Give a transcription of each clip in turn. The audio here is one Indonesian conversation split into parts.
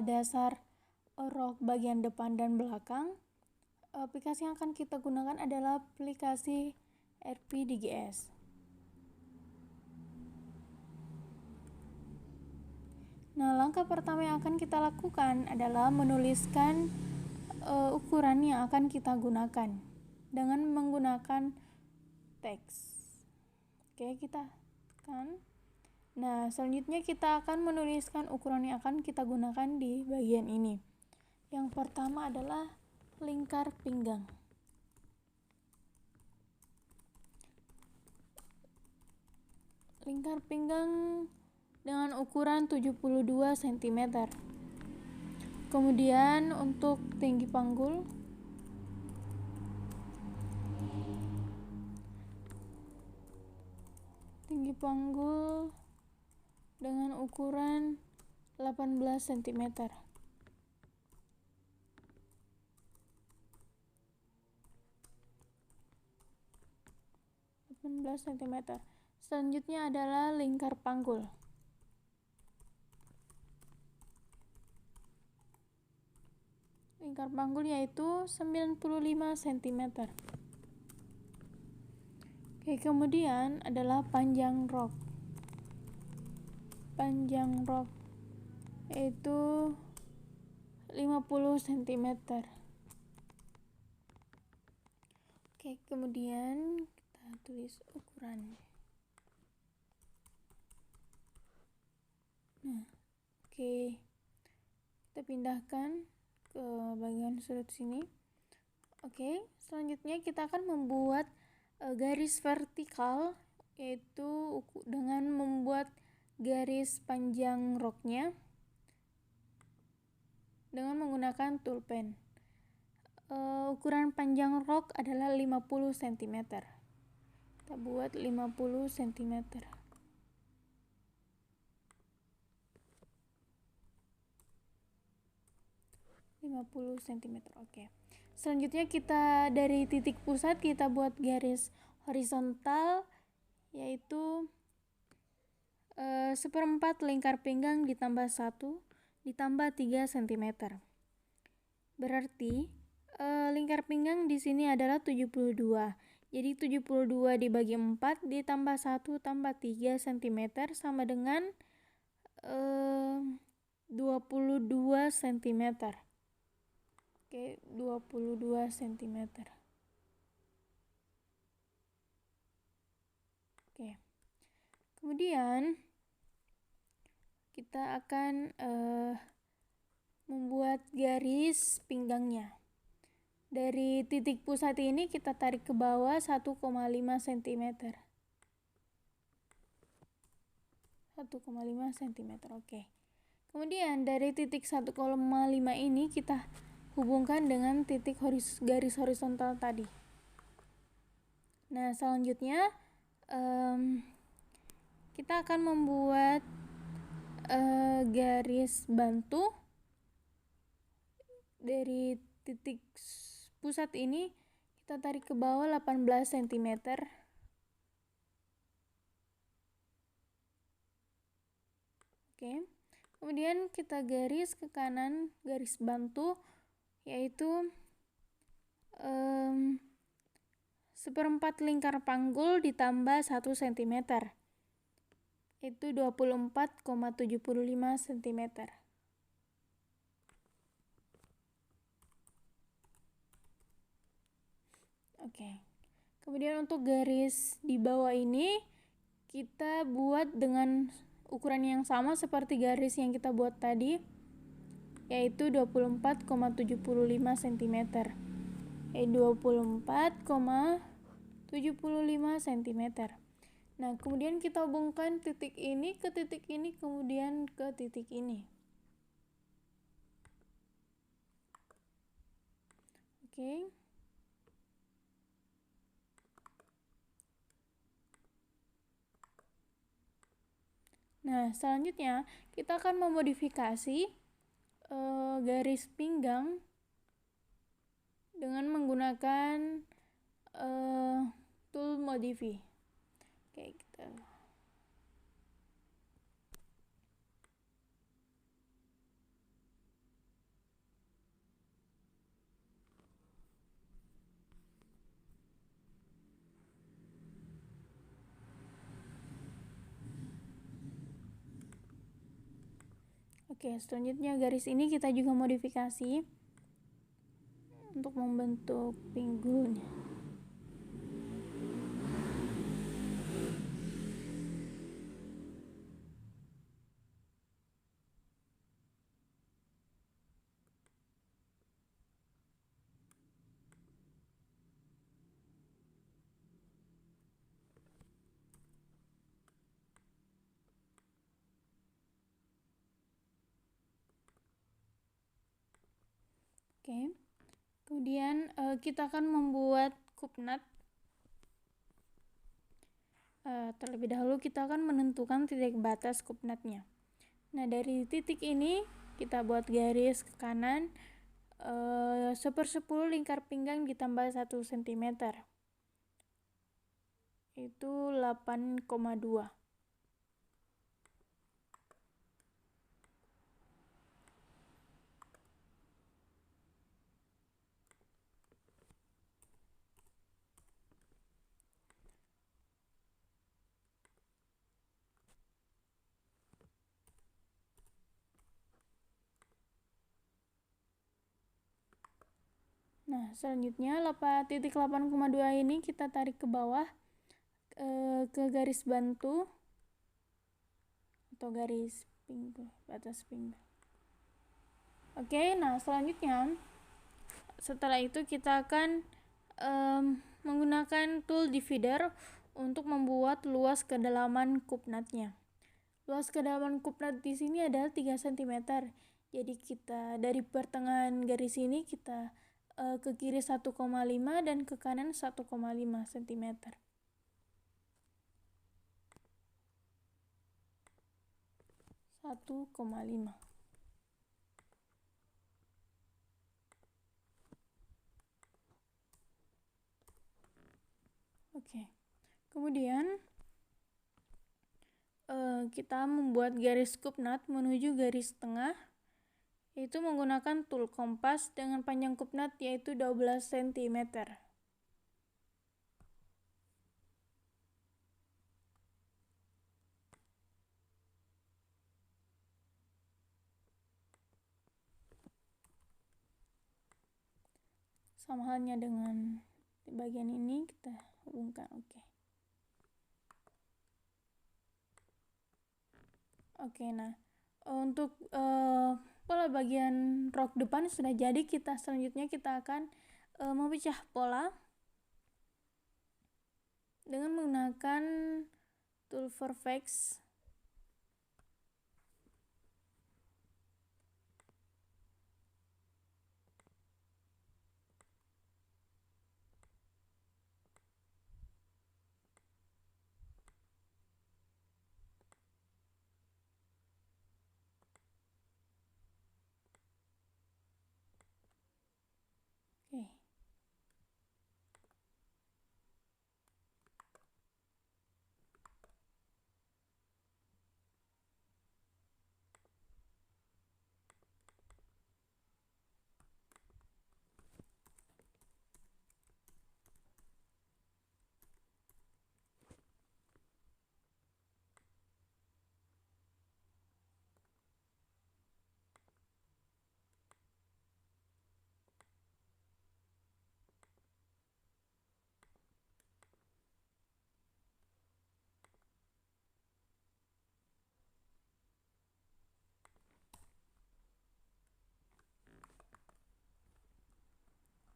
dasar rok bagian depan dan belakang. Aplikasi yang akan kita gunakan adalah aplikasi RPDGS. Nah, langkah pertama yang akan kita lakukan adalah menuliskan ukuran yang akan kita gunakan dengan menggunakan teks. Oke, kita tekan. Nah, selanjutnya kita akan menuliskan ukuran yang akan kita gunakan di bagian ini. Yang pertama adalah lingkar pinggang. Lingkar pinggang dengan ukuran 72 cm. Kemudian untuk tinggi panggul, dengan ukuran 18 cm. Selanjutnya adalah lingkar panggul. Lingkar panggul yaitu 95 cm. Oke, kemudian adalah panjang rok. Panjang rok yaitu 50 cm. Oke, kemudian kita tulis ukuran. Nah, oke. Kita pindahkan ke bagian sudut sini. Oke, selanjutnya kita akan membuat garis vertikal, yaitu dengan membuat garis panjang roknya dengan menggunakan toolpen. Ukuran panjang rok adalah 50 cm. Kita buat 50 cm. Oke. Selanjutnya kita dari titik pusat kita buat garis horizontal, yaitu 1/4 lingkar pinggang ditambah 1 ditambah 3 cm. Berarti lingkar pinggang di sini adalah 72. Jadi 72 dibagi 4 ditambah 1 tambah 3 cm sama dengan 22 cm. Oke, 22 cm. Oke. Kemudian kita akan membuat garis pinggangnya. Dari titik pusat ini kita tarik ke bawah 1,5 cm. 1,5 cm. Oke. Kemudian dari titik 1,5 ini kita hubungkan dengan titik garis horizontal tadi. Nah, selanjutnya kita akan membuat garis bantu. Dari titik pusat ini kita tarik ke bawah 18 cm. Oke. Kemudian kita garis ke kanan garis bantu, yaitu 1/4 lingkar panggul ditambah 1 cm, itu 24,75 cm. Oke. Kemudian untuk garis di bawah ini kita buat dengan ukuran yang sama seperti garis yang kita buat tadi, yaitu 24,75 cm. 24,75 cm. Nah, kemudian kita hubungkan titik ini ke titik ini, kemudian ke titik ini. Oke. Nah, selanjutnya kita akan memodifikasi garis pinggang dengan menggunakan tool modify. Oke, kita Oke, selanjutnya garis ini kita juga modifikasi untuk membentuk pinggulnya. Oke, kemudian kita akan membuat kupnat. Terlebih dahulu kita akan menentukan titik batas kupnatnya. Nah, dari titik ini kita buat garis ke kanan 1/10 lingkar pinggang ditambah 1 cm, itu 8,2. Nah, selanjutnya titik 8,2 ini kita tarik ke bawah ke garis bantu atau garis pinggul, batas pinggul. Oke, nah selanjutnya setelah itu kita akan menggunakan tool divider untuk membuat luas kedalaman kupnatnya. Luas kedalaman kupnat di sini adalah 3 cm. Jadi kita dari pertengahan garis ini kita ke kiri 1,5 dan ke kanan 1,5 cm. Oke. Kemudian kita membuat garis kupnat menuju garis tengah, yaitu menggunakan tool kompas dengan panjang kupnat yaitu 12 cm. Sama halnya dengan di bagian ini kita hubungkan. Oke, nah untuk pola bagian rok depan sudah jadi. Selanjutnya kita akan memecah pola dengan menggunakan tool vertex. Oke.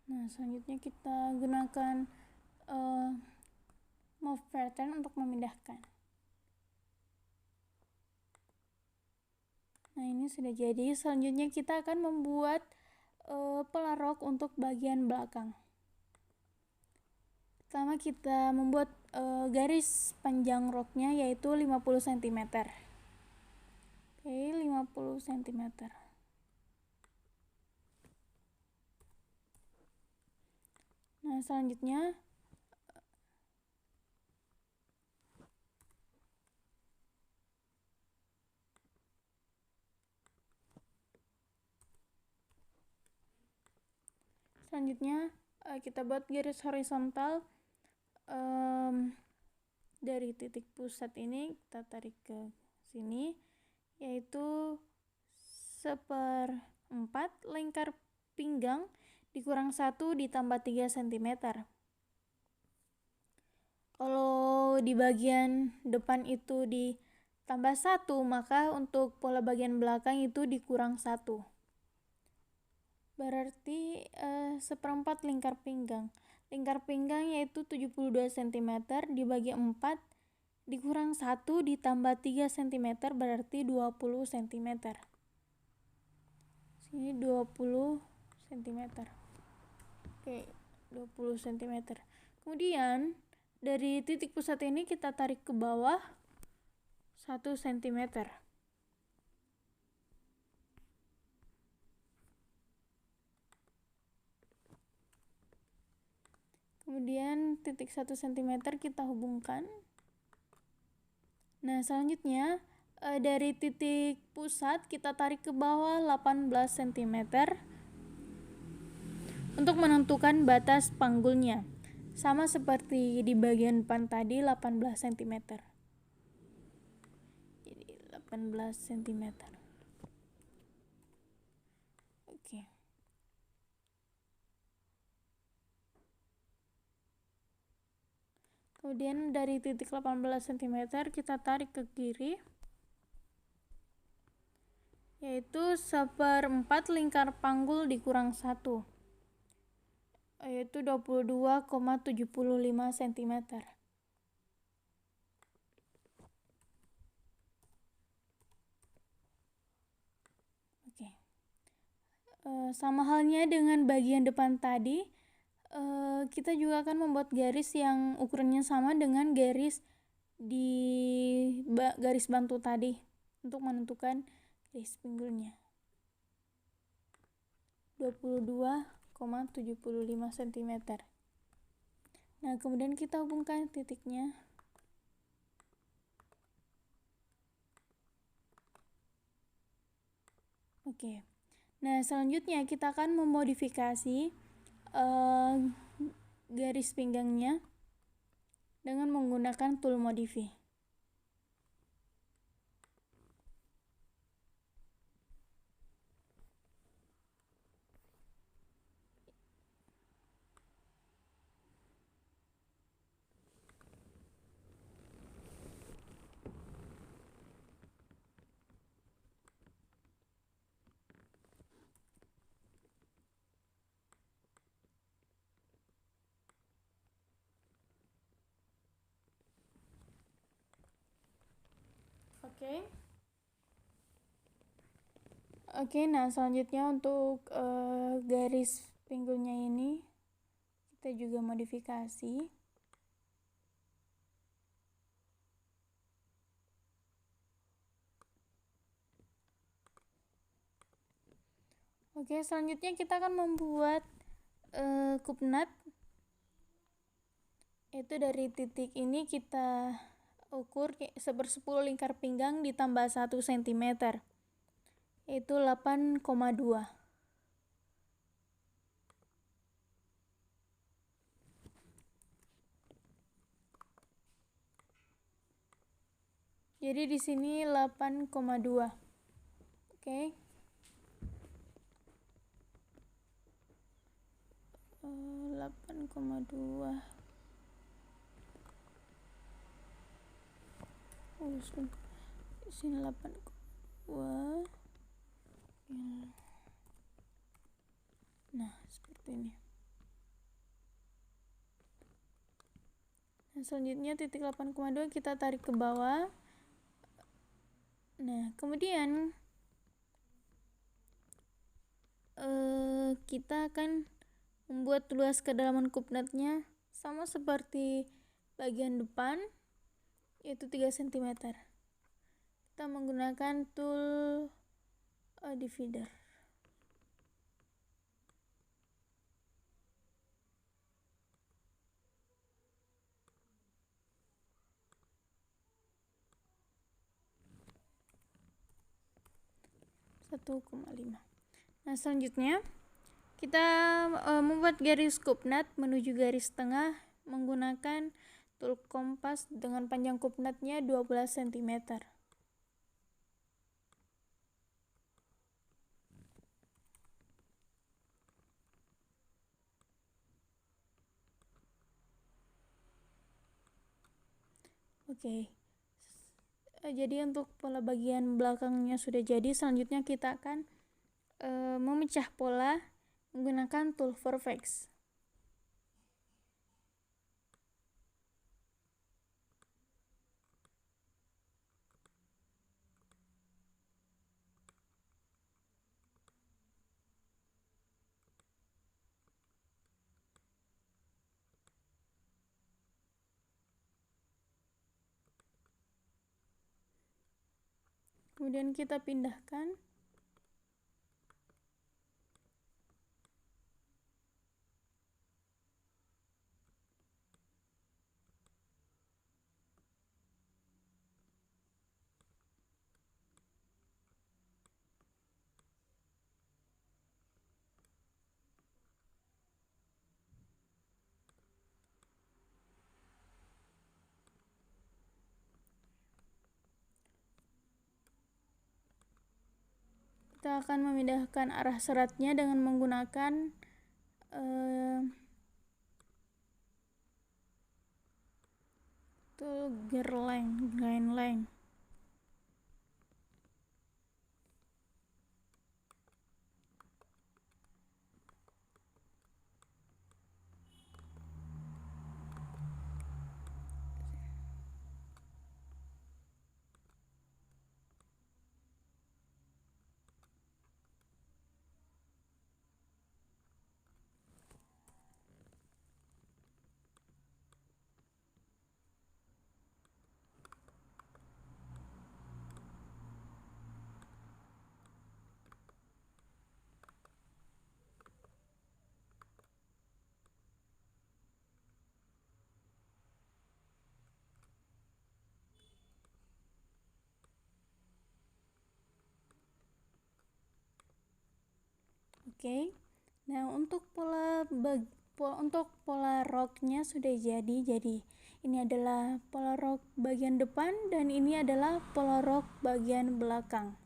Nah, selanjutnya kita gunakan move pattern untuk memindahkan. Nah, ini sudah jadi. Selanjutnya kita akan membuat pola rok untuk bagian belakang. Pertama kita membuat garis panjang roknya yaitu 50 cm. Oke, 50 cm. Nah, selanjutnya kita buat garis horizontal dari titik pusat ini kita tarik ke sini yaitu 1/4 lingkar pinggang dikurang 1 ditambah 3 cm. Kalau di bagian depan itu ditambah 1, maka untuk pola bagian belakang itu dikurang 1. Berarti 1/4 lingkar pinggang. Lingkar pinggang yaitu 72 cm dibagi 4 dikurang 1 ditambah 3 cm berarti 20 cm. Sini 20 cm. Oke, 20 cm. Kemudian dari titik pusat ini kita tarik ke bawah 1 cm. Kemudian titik 1 cm kita hubungkan. Nah, selanjutnya dari titik pusat kita tarik ke bawah 18 cm untuk menentukan batas panggulnya. Sama seperti di bagian depan tadi 18 cm. Jadi 18 cm. Oke. Kemudian dari titik 18 cm kita tarik ke kiri, yaitu 1/4 lingkar panggul dikurang 1, yaitu 22,75 cm. Oke. Sama halnya dengan bagian depan tadi, kita juga akan membuat garis yang ukurannya sama dengan garis di garis bantu tadi untuk menentukan garis pinggulnya. 22,75 cm. Nah, kemudian kita hubungkan titiknya. Oke. Nah, selanjutnya kita akan memodifikasi garis pinggangnya dengan menggunakan tool modify. Oke, nah selanjutnya untuk garis pinggulnya ini kita juga modifikasi. Oke, selanjutnya kita akan membuat kupnat, yaitu dari titik ini kita ukur 1/10 lingkar pinggang ditambah 1 cm, yaitu 8,2. Jadi di sini 8,2. Oke. 8,2. Di sini 8,2. Nah, seperti ini. Nah, selanjutnya titik 8,2 kita tarik ke bawah. Nah, kemudian kita akan membuat luas kedalaman kupnatnya sama seperti bagian depan, yaitu 3 cm. Kita menggunakan tool divider. Nah, selanjutnya kita membuat garis kupnat menuju garis tengah menggunakan tool kompas dengan panjang kupnatnya 12 cm. Oke. Jadi untuk pola bagian belakangnya sudah jadi, selanjutnya kita akan memecah pola menggunakan tool Vertex. Kemudian kita pindahkan. Kita akan memindahkan arah seratnya dengan menggunakan tool Grind Line. Oke. Nah, untuk pola roknya sudah jadi. Jadi ini adalah pola rok bagian depan dan ini adalah pola rok bagian belakang.